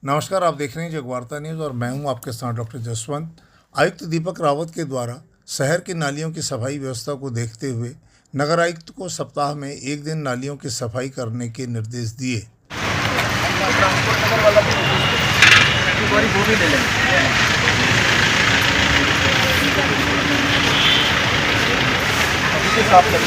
नमस्कार, आप देख रहे हैं जगवार्ता न्यूज़ और मैं हूं आपके साथ डॉक्टर जसवंत। आयुक्त दीपक रावत के द्वारा शहर की नालियों की सफाई व्यवस्था को देखते हुए नगर आयुक्त को सप्ताह में एक दिन नालियों की सफाई करने के निर्देश दिए। ट्रांसपोर्ट नगर वाला भी एक बारी वो भी ले लेंगे। अभी से साफ कर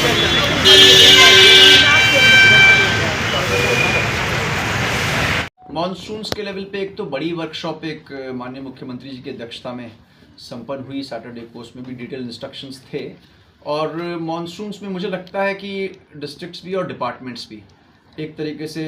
मॉनसून्स के लेवल पे एक तो बड़ी वर्कशॉप एक माननीय मुख्यमंत्री जी की अध्यक्षता में संपन्न हुई सैटरडे को, उसमें भी डिटेल इंस्ट्रक्शंस थे। और मॉनसून्स में मुझे लगता है कि डिस्ट्रिक्ट्स भी और डिपार्टमेंट्स भी एक तरीके से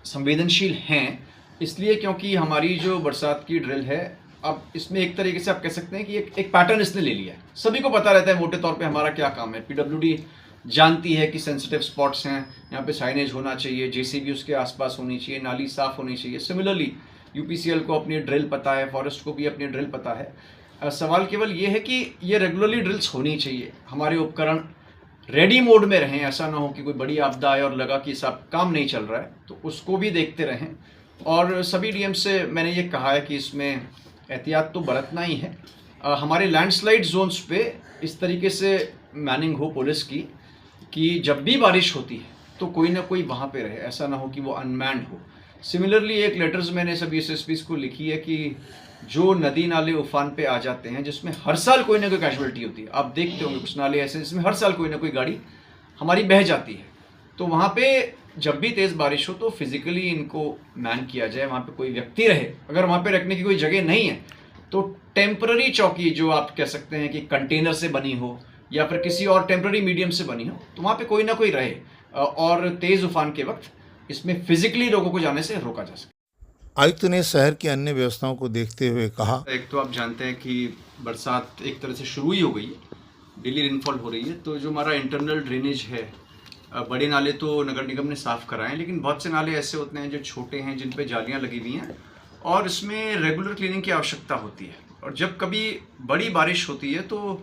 संवेदनशील हैं, इसलिए क्योंकि हमारी जो बरसात की ड्रिल है, अब इसमें एक तरीके से आप कह सकते हैं कि एक पैटर्न इसने ले लिया है। सभी को पता रहता है मोटे तौर पे हमारा क्या काम है। पीडब्ल्यूडी जानती है कि सेंसिटिव स्पॉट्स हैं, यहाँ पे साइनेज होना चाहिए, जेसीबी उसके आसपास होनी चाहिए, नाली साफ़ होनी चाहिए। सिमिलरली यूपीसीएल को अपनी ड्रिल पता है, फॉरेस्ट को भी अपनी ड्रिल पता है। सवाल केवल ये है कि ये रेगुलरली ड्रिल्स होनी चाहिए, हमारे उपकरण रेडी मोड में रहें, ऐसा ना हो कि कोई बड़ी आपदा आए और लगा कि सब काम नहीं चल रहा है, तो उसको भी देखते रहें। और सभी डीएम से मैंने ये कहा है कि इसमें एहतियात तो बरतना ही है। हमारे लैंडस्लाइड जोन्स पे इस तरीके से मैनिंग हो पुलिस की कि जब भी बारिश होती है तो कोई ना कोई वहाँ पे रहे, ऐसा ना हो कि वो अनमैन्ड हो। सिमिलरली एक लेटर्स मैंने सभी एसएसपीज को लिखी है कि जो नदी नाले उफान पे आ जाते हैं, जिसमें हर साल कोई ना कोई कैजुअलिटी होती है, आप देखते होंगे कुछ नाले ऐसे जिसमें हर साल कोई ना कोई गाड़ी हमारी बह जाती है, तो वहाँ पे जब भी तेज़ बारिश हो तो फिजिकली इनको मैन किया जाए, वहाँ पे कोई व्यक्ति रहे। अगर वहाँ पे रखने की कोई जगह नहीं है तो टेम्पररी चौकी, जो आप कह सकते हैं कि कंटेनर से बनी हो या फिर किसी और टेम्पररी मीडियम से बनी हो, तो वहाँ पे कोई ना कोई रहे और तेज़ उफान के वक्त इसमें फिजिकली लोगों को जाने से रोका जा सके। आयुक्त ने शहर की अन्य व्यवस्थाओं को देखते हुए कहा, एक तो आप जानते हैं कि बरसात एक तरह से शुरू ही हो गई है, डेली रेनफॉल हो रही है, तो जो हमारा इंटरनल ड्रेनेज है, बड़े नाले तो नगर निगम ने साफ़ कराए हैं, लेकिन बहुत से नाले ऐसे होते हैं जो छोटे हैं, जिन पे जालियाँ लगी हुई हैं और इसमें रेगुलर क्लीनिंग की आवश्यकता होती है। और जब कभी बड़ी बारिश होती है तो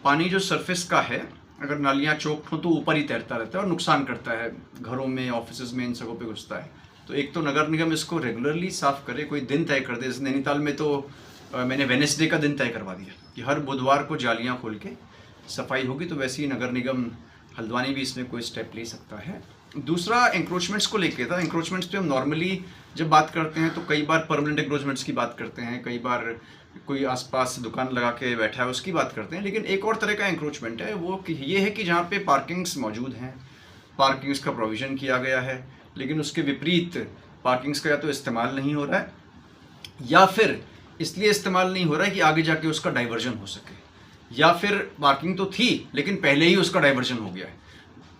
पानी जो सरफेस का है, अगर नालियाँ चौक हों तो ऊपर ही तैरता रहता है और नुकसान करता है, घरों में, ऑफिस में, इन सबों पे घुसता है। तो एक तो नगर निगम इसको रेगुलरली साफ़ करे, कोई दिन तय कर दे। जैसे नैनीताल में तो मैंने वेडनेसडे का दिन तय करवा दिया कि हर बुधवार को जालियाँ खोल के सफाई होगी, तो वैसे ही नगर निगम हल्द्वानी भी इसमें कोई स्टेप ले सकता है। दूसरा इंक्रोचमेंट्स को लेके था। इंक्रोचमेंट्स पे हम नॉर्मली जब बात करते हैं तो कई बार परमानेंट इंक्रोचमेंट्स की बात करते हैं, कई बार कोई आसपास दुकान लगा के बैठा है उसकी बात करते हैं, लेकिन एक और तरह का इंक्रोचमेंट है, वो ये है कि जहाँ पे पार्किंग्स मौजूद हैं, पार्किंग्स का प्रोविज़न किया गया है, लेकिन उसके विपरीत पार्किंग्स का या तो इस्तेमाल नहीं हो रहा है या फिर इसलिए इस्तेमाल नहीं हो रहा है कि आगे जाके उसका डाइवर्जन हो सके, या फिर पार्किंग तो थी लेकिन पहले ही उसका डाइवर्जन हो गया है।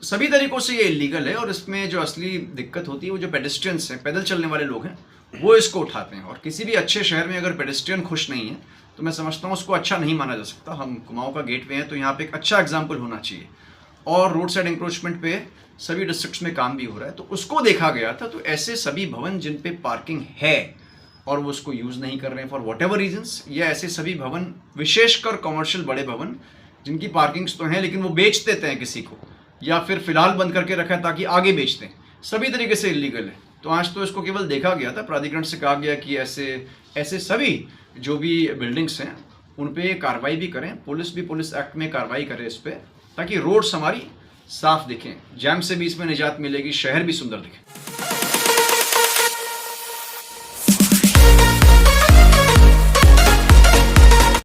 सभी तरीक़ों से ये इलीगल है और इसमें जो असली दिक्कत होती है वो जो पेडेस्ट्रियंस हैं, पैदल चलने वाले लोग हैं, वो इसको उठाते हैं। और किसी भी अच्छे शहर में अगर पेडेस्ट्रियन खुश नहीं है तो मैं समझता हूँ उसको अच्छा नहीं माना जा सकता। हम कुमाऊँ का गेटवे हैं तो यहाँ पे एक अच्छा एग्जाम्पल होना चाहिए। और रोड साइड इंक्रोचमेंट पे सभी डिस्ट्रिक्ट्स में काम भी हो रहा है, तो उसको देखा गया था। तो ऐसे सभी भवन जिन पे पार्किंग है और वो उसको यूज़ नहीं कर रहे हैं फॉर वॉट एवर रीजन्स, या ऐसे सभी भवन, विशेषकर कॉमर्शियल बड़े भवन जिनकी पार्किंग्स तो हैं लेकिन वो बेच देते हैं किसी को, या फिर फ़िलहाल बंद करके रखा है ताकि आगे बेच दें, सभी तरीके से इलीगल है। तो आज तो इसको केवल देखा गया था, प्राधिकरण से कहा गया कि ऐसे सभी जो भी बिल्डिंग्स हैं उन पे कार्रवाई भी करें, पुलिस भी पुलिस एक्ट में कार्रवाई करे इस पर, ताकि रोड्स हमारी साफ दिखें, जैम से भी इसमें निजात मिलेगी, शहर भी सुंदर दिखे।